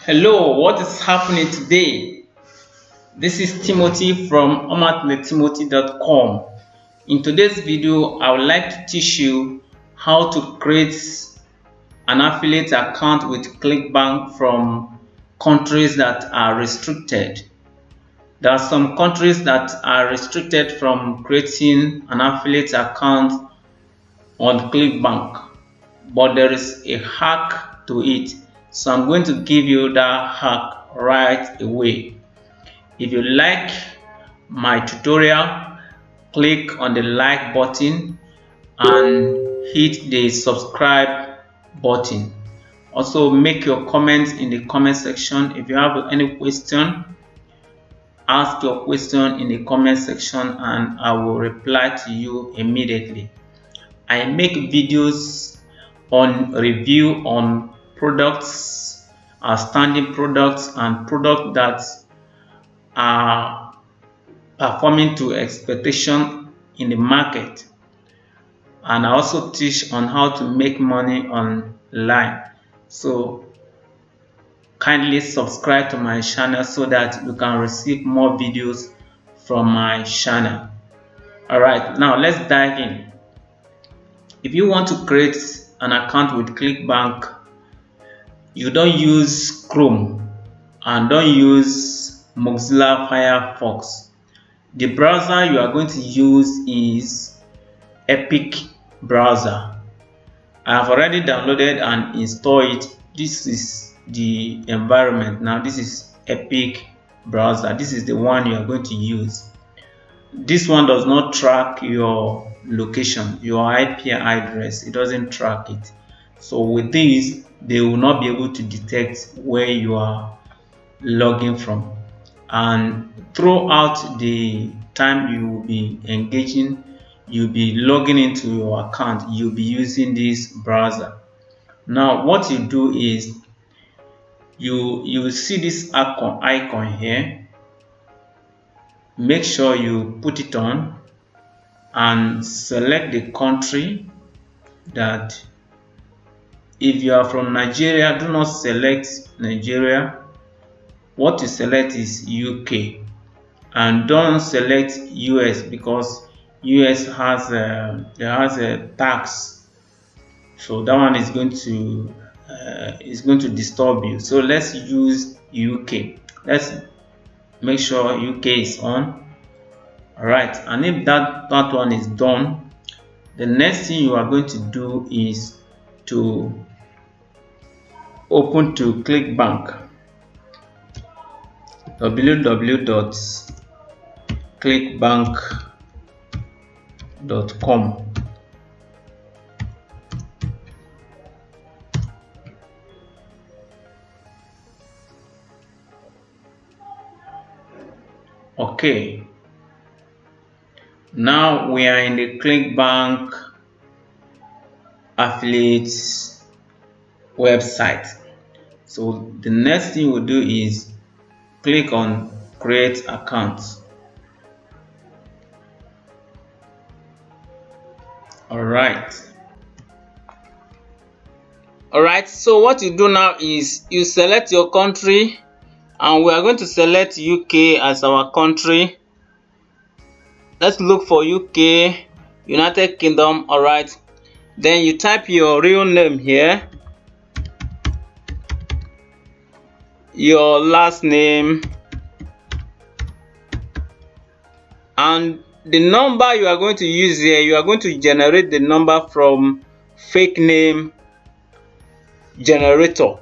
Hello, what is happening today? This is Timothy from omatuletimothy.com. In today's video, I would like to teach you how to create an affiliate account with Clickbank from countries that are restricted. There are some countries that are restricted from creating an affiliate account on Clickbank, but there is a hack to it. So I'm going to give you that hack right away. If you like my tutorial, click on the like button and hit the subscribe button. Also, make your comments in the comment section. If you have any question, ask your question in the comment section and I will reply to you immediately. I make videos on review on products, outstanding products and products that are performing to expectation in the market, and I also teach on how to make money online. So kindly subscribe to my channel so that you can receive more videos from my channel. All right, now let's dive in. If you want to create an account with Clickbank, you don't use Chrome and don't use Mozilla Firefox. The browser you are going to use is Epic browser. I have already downloaded and installed it. This is the environment. Now this is Epic browser. This is the one you are going to use. This one does not track your location, your IP address. It doesn't track it. So with this, they will not be able to detect where you are logging from. And throughout the time you will be engaging, you'll be logging into your account, you'll be using this browser. Now what you do is you will see this icon here. Make sure you put it on and select the country. That if you are from Nigeria, do not select Nigeria. What you select is UK, and don't select US because US has a tax, so that one is going to disturb you. So let's use UK. Let's make sure UK is on. All right, and if that one is done, the next thing you are going to do is to open to Clickbank. www.clickbank.com. Okay, now we are in the Clickbank affiliates website. So the next thing we'll do is click on create account. All right, so what you do now is you select your country, and we are going to select UK as our country. Let's look for UK, United Kingdom. All right, then you type your real name here, your last name, and the number you are going to use here. You are going to generate the number from fake name generator.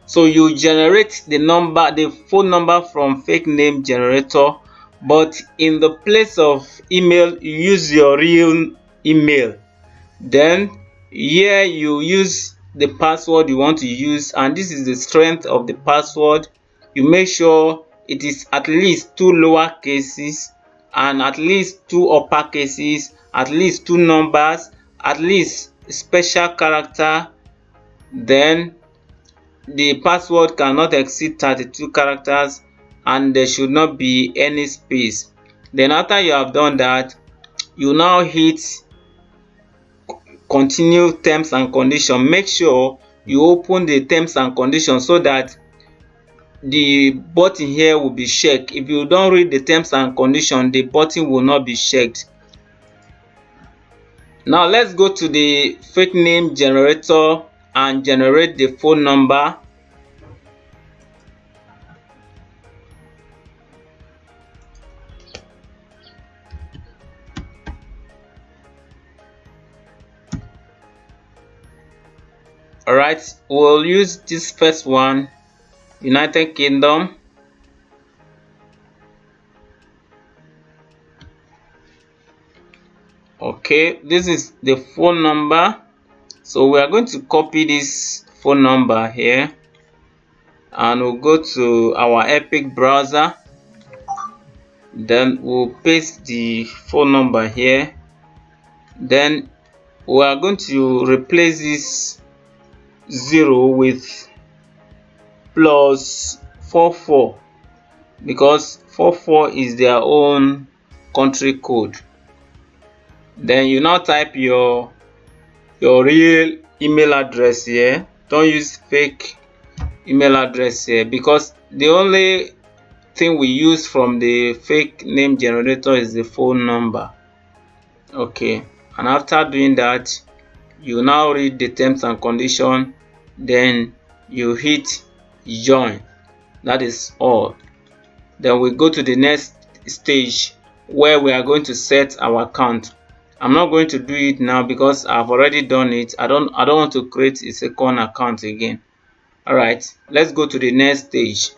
So you generate the number, the phone number from fake name generator, but in the place of email, you use your real email. Then here you use the password you want to use, and this is the strength of the password. You make sure it is at least 2 lower cases and at least 2 upper cases, at least 2 numbers, at least special character. Then the password cannot exceed 32 characters and there should not be any space. Then after you have done that, you now hit continue terms and conditions. Make sure you open the terms and conditions so that the button here will be checked. If you don't read the terms and conditions, the button will not be checked. Now let's go to the fake name generator and generate the phone number. Alright, we'll use this first one, United Kingdom. Okay, this is the phone number. So we are going to copy this phone number here and we'll go to our Epic browser. Then we'll paste the phone number here. Then we are going to replace this 0 with plus 44 because 44 is their own country code. Then you now type your real email address here. Don't use fake email address here because the only thing we use from the fake name generator is the phone number. Okay, and after doing that, you now read the terms and conditions, then you hit join. That is all. Then we go to the next stage where we are going to set our account. I'm not going to do it now because I've already done it. I don't want to create a second account again. All right, let's go to the next stage.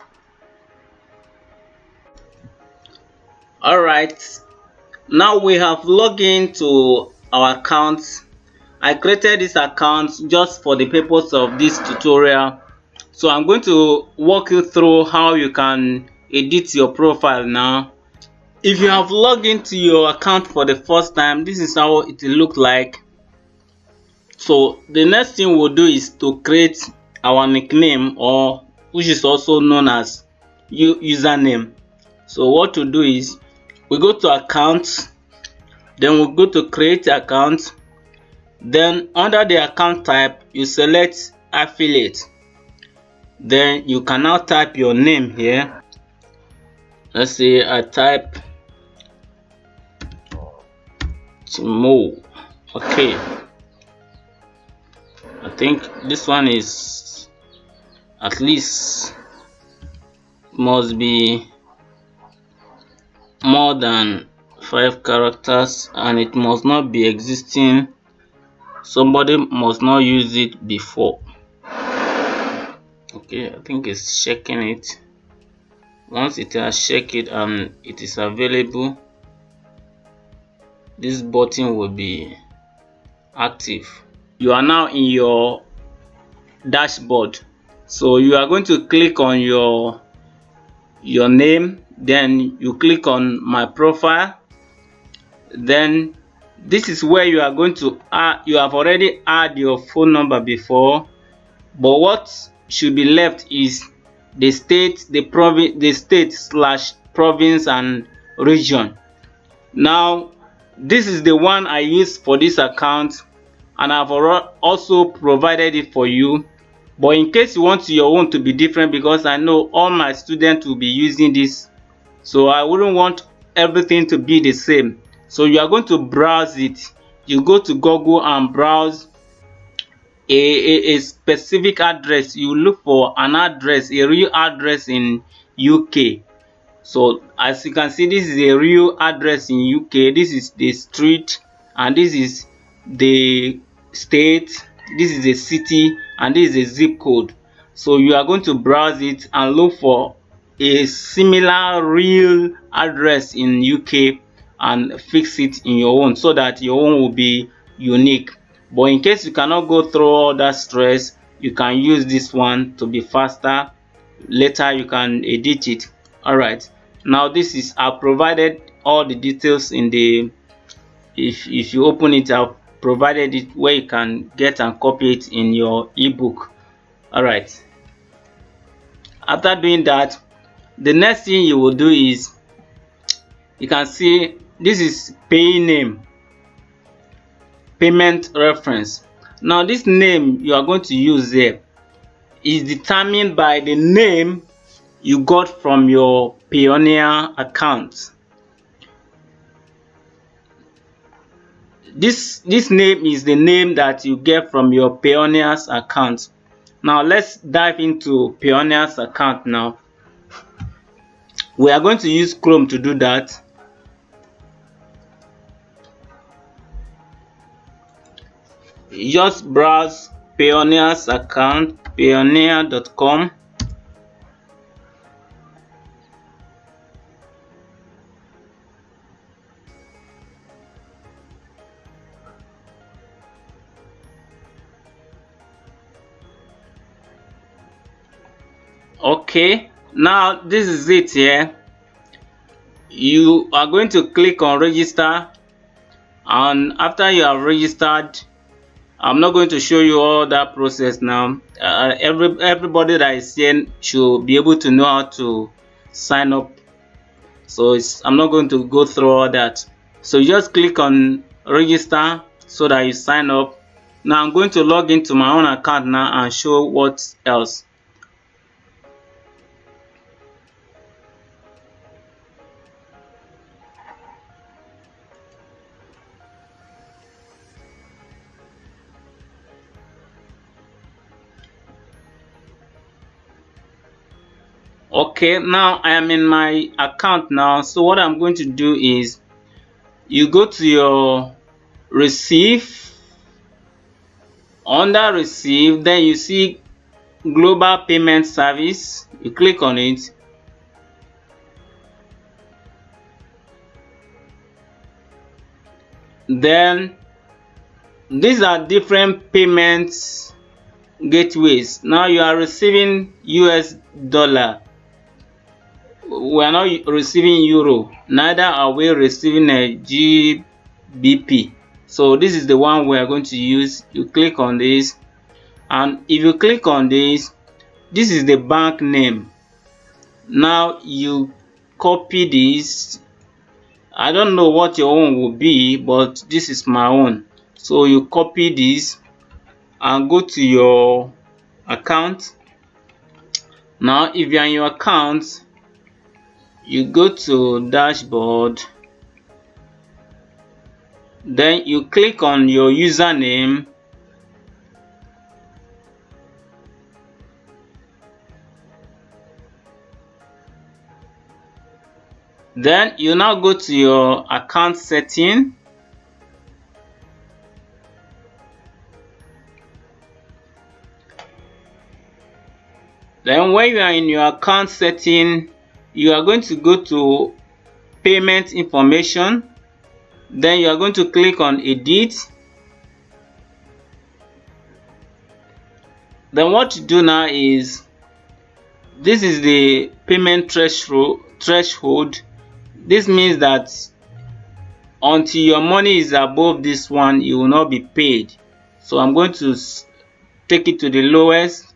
All right, now we have logged into our account. I created this account just for the purpose of this tutorial. So I'm going to walk you through how you can edit your profile now. If you have logged into your account for the first time, this is how it will look like. So the next thing we'll do is to create our nickname, or which is also known as username. So what to do is we go to account, then we'll go to create account. Then under the account type, you select affiliate. Then you can now type your name here. Let's say I type Timo. Okay, I think this one is at least must be more than 5 characters and it must not be existing. Somebody must not use it before. Okay, I think it's checking it. Once it has checked it and it is available, this button will be active. You are now in your dashboard. So you are going to click on your name, then you click on my profile. Then this is where you are going to add. You have already added your phone number before, but what should be left is the state, the province, the state/province and region. Now this is the one I use for this account and I've also provided it for you. But in case you want your own to be different, because I know all my students will be using this, so I wouldn't want everything to be the same. So you are going to browse it. You go to Google and browse a specific address. You look for an address, a real address in UK. So as you can see, this is a real address in UK. This is the street and this is the state, this is the city and this is the zip code. So you are going to browse it and look for a similar real address in UK and fix it in your own so that your own will be unique. But in case you cannot go through all that stress, you can use this one to be faster. Later you can edit it. All right, now this is, I've provided all the details in the, if you open it, I've provided it where you can get and copy it in your ebook. All right, after doing that, the next thing you will do is, you can see this is pay name, payment reference. Now this name you are going to use there is determined by the name you got from your Payoneer account. This name is the name that you get from your Payoneer's account. Now let's dive into Payoneer's account now. We are going to use Chrome to do that. Just browse Payoneer's account, payoneer.com. Okay, now this is it here. You are going to click on register, and after you have registered, I'm not going to show you all that process now. Everybody that is here should be able to know how to sign up, so I'm not going to go through all that. So you just click on register so that you sign up. Now I'm going to log into my own account now and show what else. Okay, now I am in my account now. So what I'm going to do is you go to your receive. Under receive, then you see global payment service. You click on it. Then these are different payments gateways. Now you are receiving US dollar. We are not receiving euro, neither are we receiving a GBP. So this is the one we are going to use. You click on this, and if you click on this is the bank name. Now you copy this. I don't know what your own will be, but this is my own. So you copy this and go to your account. Now if you are in your account, you go to dashboard, then you click on your username, then you now go to your account setting. Then when you are in your account setting, you are going to go to payment information. Then you are going to click on edit. Then what you do now is, this is the payment threshold. This means that until your money is above this one, you will not be paid. So I'm going to take it to the lowest.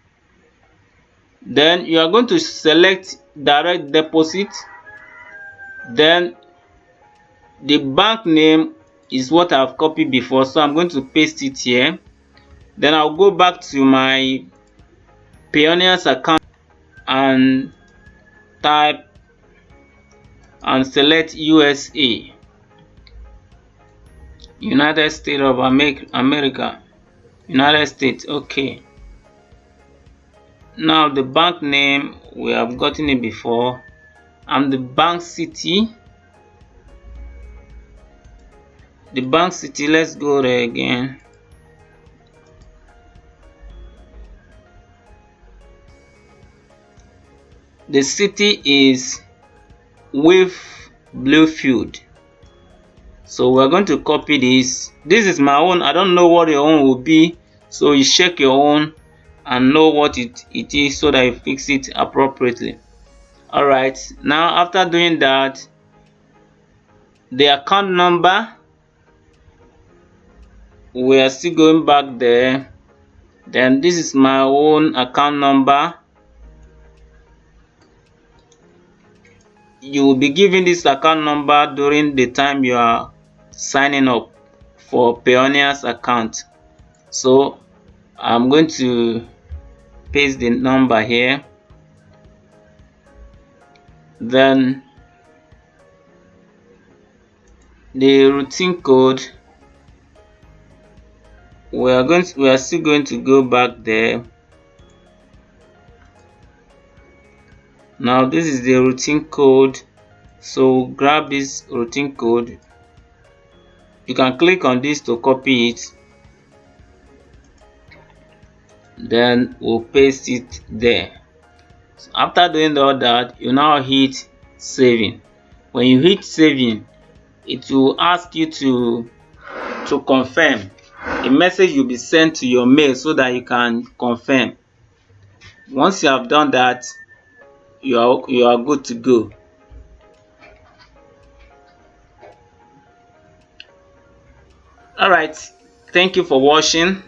Then you are going to select direct deposit. Then the bank name is what I've copied before, so I'm going to paste it here. Then I'll go back to my Payoneer's account and type and select USA, United States of America, United States. Okay, now the bank name, we have gotten it before, and the bank city, let's go there again. The city is Wave Bluefield. So we're going to copy this. This is my own. I don't know what your own will be, so you check your own and know what it is so that you fix it appropriately. All right, now after doing that, the account number, we are still going back there. Then this is my own account number. You will be given this account number during the time you are signing up for Payoneer's account. So I'm going to paste the number here. Then the routine code, we are still going to go back there. Now this is the routine code, so grab this routine code. You can click on this to copy it, then we'll paste it there. So after doing all that, you now hit saving. When you hit saving, it will ask you to confirm. A message will be sent to your mail so that you can confirm. Once you have done that, you are good to go. All right, thank you for watching.